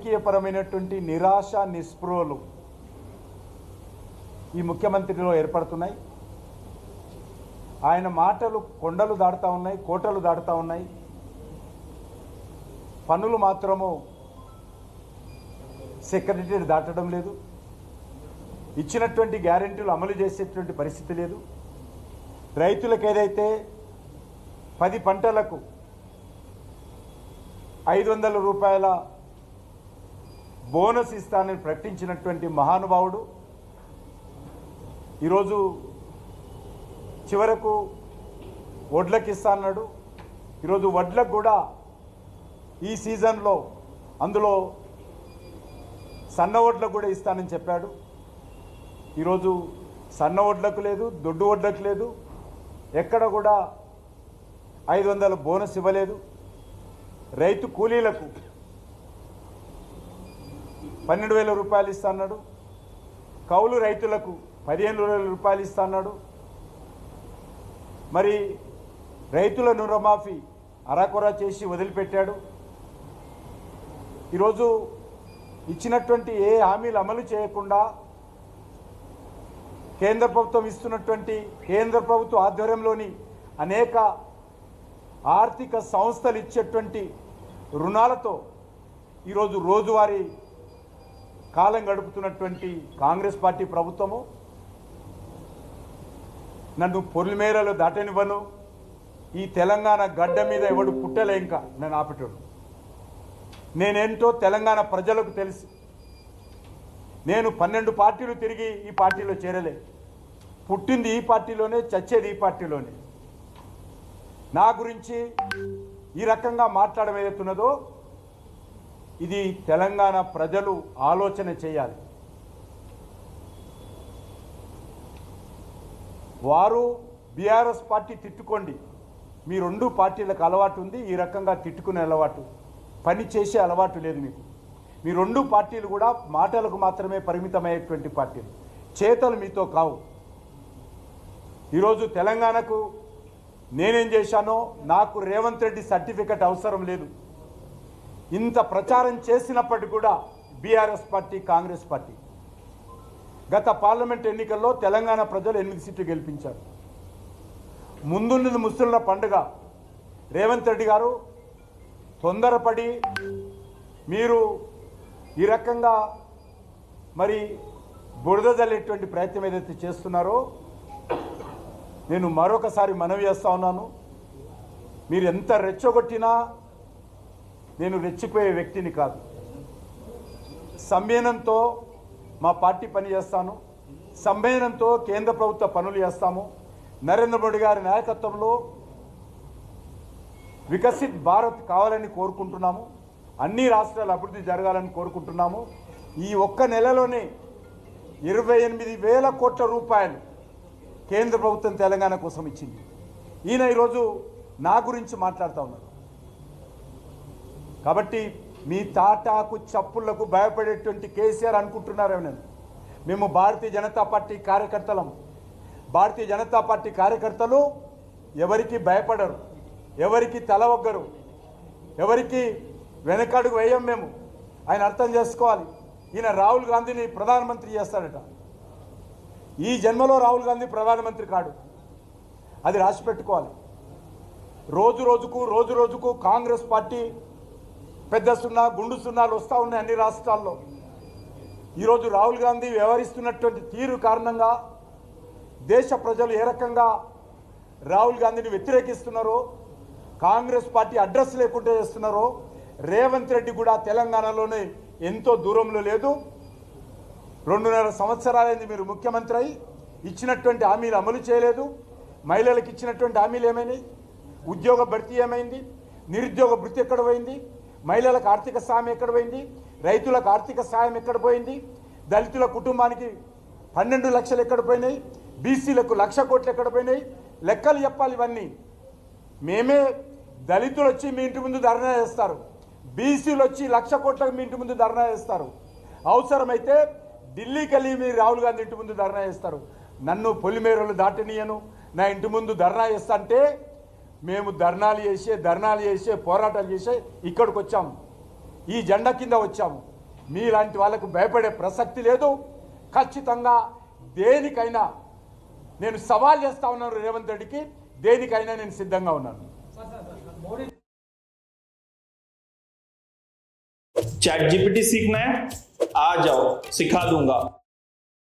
రాజకీయపరమైనటువంటి నిరాశ నిస్పృహలు ఈ ముఖ్యమంత్రిలో ఏర్పడుతున్నాయి. ఆయన మాటలు కొండలు దాటుతా ఉన్నాయి, కోటలు దాటుతా ఉన్నాయి. పనులు మాత్రము సెక్రటరీ దాటడం లేదు. ఇచ్చినటువంటి గ్యారెంటీలు అమలు చేసేటువంటి పరిస్థితి లేదు. రైతులకు ఏదైతే 10 పంటలకు 500 రూపాయల బోనస్ ఇస్తానని ప్రకటించినటువంటి మహానుభావుడు ఈరోజు చివరకు వడ్లకు ఇస్తా అన్నాడు. ఈరోజు వడ్లకు కూడా ఈ సీజన్లో అందులో సన్న వడ్లకు కూడా ఇస్తానని చెప్పాడు. ఈరోజు సన్న వడ్లకు లేదు, దొడ్డు వడ్లకు లేదు, ఎక్కడ కూడా 500 బోనస్ ఇవ్వలేదు. రైతు కూలీలకు 12,000 రూపాయలు ఇస్తా అన్నాడు. కౌలు రైతులకు 15,000 రూపాయలు ఇస్తా అన్నాడు. మరి రైతుల రుణమాఫీ అరాకొర చేసి వదిలిపెట్టాడు. ఈరోజు ఇచ్చినటువంటి ఏ హామీలు అమలు చేయకుండా కేంద్ర ప్రభుత్వం ఇస్తున్నటువంటి కేంద్ర ప్రభుత్వ ఆధ్వర్యంలోని అనేక ఆర్థిక సంస్థలు ఇచ్చేటువంటి రుణాలతో ఈరోజు రోజువారీ కాలం గడుపుతున్నటువంటి కాంగ్రెస్ పార్టీ ప్రభుత్వము నన్ను పొలిమేరలో దాటనివ్వను, ఈ తెలంగాణ గడ్డ మీద ఎవడు పుట్టలే ఇంకా నేను ఆపేటోడు. నేనేంటో తెలంగాణ ప్రజలకు తెలుసు. నేను 12 పార్టీలు తిరిగి ఈ పార్టీలో చేరలే. పుట్టింది ఈ పార్టీలోనే, చచ్చేది ఈ పార్టీలోనే. నా గురించి ఈ రకంగా మాట్లాడడం ఏదైతున్నదో ఇది తెలంగాణ ప్రజలు ఆలోచన చేయాలి. వారు బీఆర్ఎస్ పార్టీ తిట్టుకోండి, మీ 2 పార్టీలకు అలవాటు ఉంది. ఈ రకంగా తిట్టుకునే అలవాటు, పని చేసే అలవాటు లేదు మీకు. మీ 2 పార్టీలు కూడా మాటలకు మాత్రమే పరిమితమయ్యేటువంటి పార్టీలు, చేతలు మీతో కావు. ఈరోజు తెలంగాణకు నేనేం చేశానో నాకు రేవంత్ రెడ్డి సర్టిఫికెట్ అవసరం లేదు. ఇంత ప్రచారం చేసినప్పటికీ కూడా బీఆర్ఎస్ పార్టీ, కాంగ్రెస్ పార్టీ గత పార్లమెంట్ ఎన్నికల్లో తెలంగాణ ప్రజలు 8 సీట్లు గెలిపించారు. ముందున్నది ముస్లింల పండుగ. రేవంత్ రెడ్డి గారు తొందరపడి మీరు ఈ రకంగా మరి బురద జల్లేటువంటి ప్రయత్నం ఏదైతే చేస్తున్నారో నేను మరొకసారి మనవి చేస్తా ఉన్నాను. మీరు ఎంత రెచ్చగొట్టినా నేను రెచ్చిపోయే వ్యక్తిని కాదు. సంయమనంతో మా పార్టీ పని చేస్తాను, సంయమనంతో కేంద్ర ప్రభుత్వ పనులు చేస్తాము. నరేంద్ర మోడీ గారి నాయకత్వంలో వికసిత్ భారత్ కావాలని కోరుకుంటున్నాము. అన్ని రాష్ట్రాలు అభివృద్ధి జరగాలని కోరుకుంటున్నాము. ఈ ఒక్క నెలలోనే 28,000 కోట్ల రూపాయలు కేంద్ర ప్రభుత్వం తెలంగాణ కోసం ఇచ్చింది. ఈయన ఈరోజు నా గురించి మాట్లాడుతూ ఉన్నారు. కాబట్టి మీ తాటాకు చప్పుళ్లకు భయపడేటువంటి కేసీఆర్ అనుకుంటున్నారేమో. మేము భారతీయ జనతా పార్టీ కార్యకర్తలం. భారతీయ జనతా పార్టీ కార్యకర్తలు ఎవరికి భయపడరు, ఎవరికి తల ఒగ్గరు, ఎవరికి వెనకడుగు వేయం. మేము ఆయన అర్థం చేసుకోవాలి. ఈయన రాహుల్ గాంధీని ప్రధానమంత్రి చేస్తాడట. ఈ జన్మలో రాహుల్ గాంధీ ప్రధానమంత్రి కాడు, అది రాసి పెట్టుకోవాలి. రోజు రోజుకు కాంగ్రెస్ పార్టీ పెద్ద సున్నా, గుండు సున్నాలు వస్తూ ఉన్నాయి అన్ని రాష్ట్రాల్లో. ఈరోజు రాహుల్ గాంధీ వ్యవహరిస్తున్నటువంటి తీరు కారణంగా దేశ ప్రజలు ఏ రకంగా రాహుల్ గాంధీని వ్యతిరేకిస్తున్నారో, కాంగ్రెస్ పార్టీ అడ్రస్ లేకుండా చేస్తున్నారో, రేవంత్ రెడ్డి కూడా తెలంగాణలోనే ఎంతో దూరంలో లేదు. 2.5 సంవత్సరాలైంది మీరు ముఖ్యమంత్రి అయి ఇచ్చినటువంటి హామీలు అమలు చేయలేదు. మహిళలకు ఇచ్చినటువంటి హామీలు ఏమైనాయి? ఉద్యోగ భర్తీ ఏమైంది? నిరుద్యోగ భృతి ఎక్కడ పోయింది? మహిళలకు ఆర్థిక సాయం ఎక్కడ పోయింది? రైతులకు ఆర్థిక సాయం ఎక్కడ పోయింది? దళితుల కుటుంబానికి 12 లక్షలు ఎక్కడ పోయినాయి? బీసీలకు 1,00,000 కోట్లు ఎక్కడ పోయినాయి? లెక్కలు చెప్పాలి ఇవన్నీ. మేమే దళితులు వచ్చి మీ ఇంటి ముందు ధర్నా చేస్తారు, బీసీలు వచ్చి 1,00,000 కోట్లకు మీ ఇంటి ముందు ధర్నా చేస్తారు. అవసరమైతే ఢిల్లీకి వెళ్ళి మీరు రాహుల్ గాంధీ ఇంటి ముందు ధర్నా చేస్తారు. నన్ను పొలిమేరలు దాటనీయను, నా ఇంటి ముందు ధర్నా చేస్తా అంటే మేము ధర్నాలు చేసే పోరాటాలు చేసే ఇక్కడికి వచ్చాము, ఈ జెండా కింద వచ్చాము. మీలాంటి వాళ్ళకు భయపడే ప్రసక్తి లేదు. ఖచ్చితంగా దేనికైనా నేను సవాల్ చేస్తా ఉన్నాను రేవంత్ రెడ్డికి, దేనికైనా నేను సిద్ధంగా ఉన్నాను. चैट जीपीटी सीखना है, आ जाओ, सिखा दूंगा।